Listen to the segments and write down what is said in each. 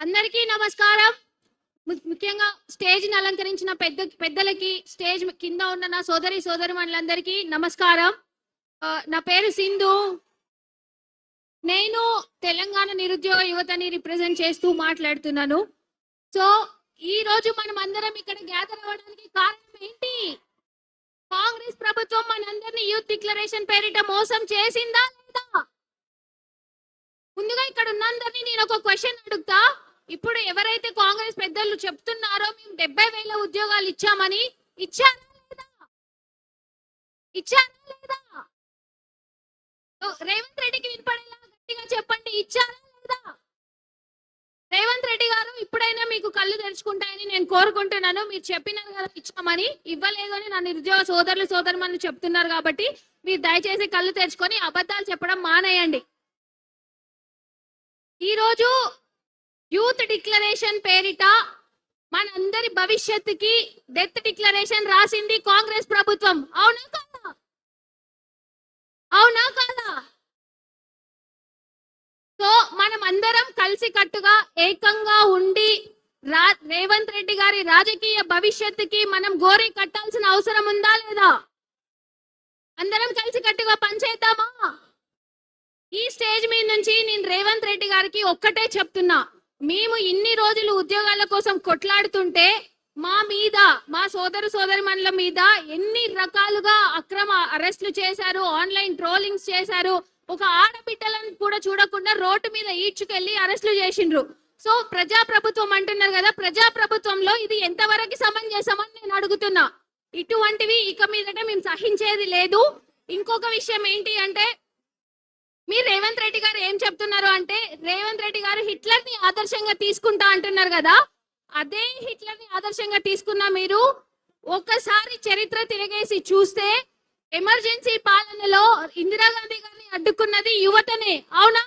అందరికీ నమస్కారం. ముఖ్యంగా స్టేజ్ ని అలంకరించిన పెద్దలకి, స్టేజ్ కింద ఉన్న నా సోదరిమణులందరికీ నమస్కారం. నా పేరు సింధు. నేను తెలంగాణ నిరుద్యోగ యువతని రిప్రజెంట్ చేస్తూ మాట్లాడుతున్నాను. సో ఈ రోజు మనం అందరం ఇక్కడ గ్యాదర్ అవ్వడానికి కారణం ఏంటి? కాంగ్రెస్ ప్రభుత్వం మనందరినీ యూత్ డిక్లరేషన్ పేరిట మోసం చేసిందా లేదా? ముందుగా ఇక్కడ ఉన్నందరినీ నేను ఒక క్వశ్చన్ అడుగుతా. ఇప్పుడు ఎవరైతే కాంగ్రెస్ పెద్దలు చెప్తున్నారో మేము 70,000 ఉద్యోగాలు ఇచ్చామని, ఇచ్చారా లేదా? ఇచ్చారా లేదా? రేవంత్ రెడ్డికి వినపడేలా గట్టిగా చెప్పండి, ఇచ్చారా లేదా? రేవంత్ రెడ్డి గారు ఇప్పుడైనా మీకు కళ్ళు తెరుచుకుంటాయని నేను కోరుకుంటున్నాను. మీరు చెప్పినారు కదా ఇచ్చామని, ఇవ్వలేదు అని నా నిరుద్యోగ సోదరులు చెప్తున్నారు కాబట్టి మీరు దయచేసి కళ్ళు తెరుచుకొని అబద్ధాలు చెప్పడం మానేయండి. ఈ రోజు యూత్ డిక్లరేషన్ పేరిట మనందరి భవిష్యత్తుకి డెత్ డిక్లరేషన్ రాసింది కాంగ్రెస్ ప్రభుత్వం. అవునా కాదా? అవునా కాదా? సో మనం అందరం కలిసి కట్టుగా ఏకంగా ఉండి రేవంత్ రెడ్డి గారి రాజకీయ భవిష్యత్తుకి మనం గోరి కట్టాల్సిన అవసరం ఉందా లేదా? అందరం కలిసి కట్టుగా పనిచేద్దామా? ఈ స్టేజ్ మీద నుంచి నేను రేవంత్ రెడ్డి గారికి ఒక్కటే చెప్తున్నా, మేము ఇన్ని రోజులు ఉద్యోగాల కోసం కొట్లాడుతుంటే మా మీద, మా సోదరిమణుల మీద ఎన్ని రకాలుగా అక్రమ అరెస్టులు చేశారు, ఆన్లైన్ ట్రోలింగ్స్ చేశారు. ఒక ఆడబిడ్డలను కూడా చూడకుండా రోడ్డు మీద ఈడ్చుకెళ్లి అరెస్టులు చేసిండ్రు. సో ప్రజాప్రభుత్వం అంటున్నారు కదా, ప్రజాప్రభుత్వంలో ఇది ఎంతవరకు సమంజసమని నేను అడుగుతున్నా. ఇటువంటివి ఇక మీదట మేము సహించేది లేదు. ఇంకొక విషయం ఏంటి అంటే, మీరు రేవంత్ రెడ్డి గారు ఏం చెప్తున్నారు అంటే, రేవంత్ రెడ్డి గారు హిట్లర్ ని ఆదర్శంగా తీసుకుంటా అంటున్నారు కదా. అదే హిట్లర్ ని ఆదర్శంగా తీసుకున్న మీరు ఒక్కసారి చరిత్ర తిరగేసి చూస్తే ఎమర్జెన్సీ పాలనలో ఇందిరాగాంధీ గారిని అడ్డుకున్నది యువతనే, అవునా?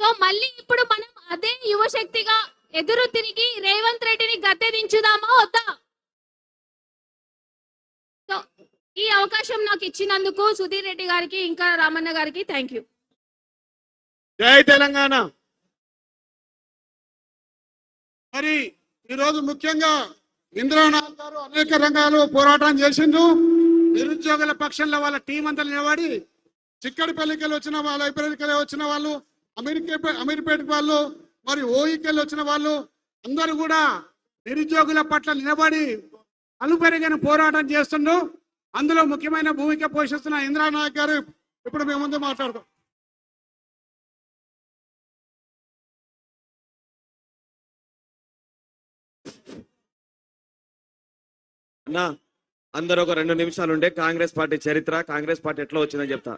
సో మళ్ళీ ఇప్పుడు మనం అదే యువశక్తిగా ఎదురు తిరిగి రేవంత్ రెడ్డిని గద్దె దించుదామా వద్దా? సో ఈ అవకాశం నాకు ఇచ్చినందుకు సుధీర్ రెడ్డి గారికి ఇంకా రామన్న గారికి థ్యాంక్ యూ. జై తెలంగాణ. మరి ఈరోజు ముఖ్యంగా ఇంద్రనాథ్ గారు అనేక రంగాలు పోరాటం చేసిండ్రు. నిరుద్యోగుల పక్షంలో వాళ్ళ టీం అంతా నిలబడి, చిక్కడిపల్లికి వచ్చిన వాళ్ళు, ఐపల్లికి వచ్చిన వాళ్ళు, అమీర్పేట వాళ్ళు, మరి ఓయికెళ్ళి వచ్చిన వాళ్ళు అందరూ కూడా నిరుద్యోగుల పట్ల నిలబడి అలుపెరిగిన పోరాటం చేస్తుండ్రు. అందులో ముఖ్యమైన భూమిక పోషిస్తున్న ఇంద్రనాథ్ గారు ఇప్పుడు మేము ముందు మాట్లాడతాం. అన్నా అందరూ ఒక 2 నిమిషాలు ఉండే కాంగ్రెస్ పార్టీ చరిత్ర, కాంగ్రెస్ పార్టీ ఎట్లా వచ్చిందని చెప్తా.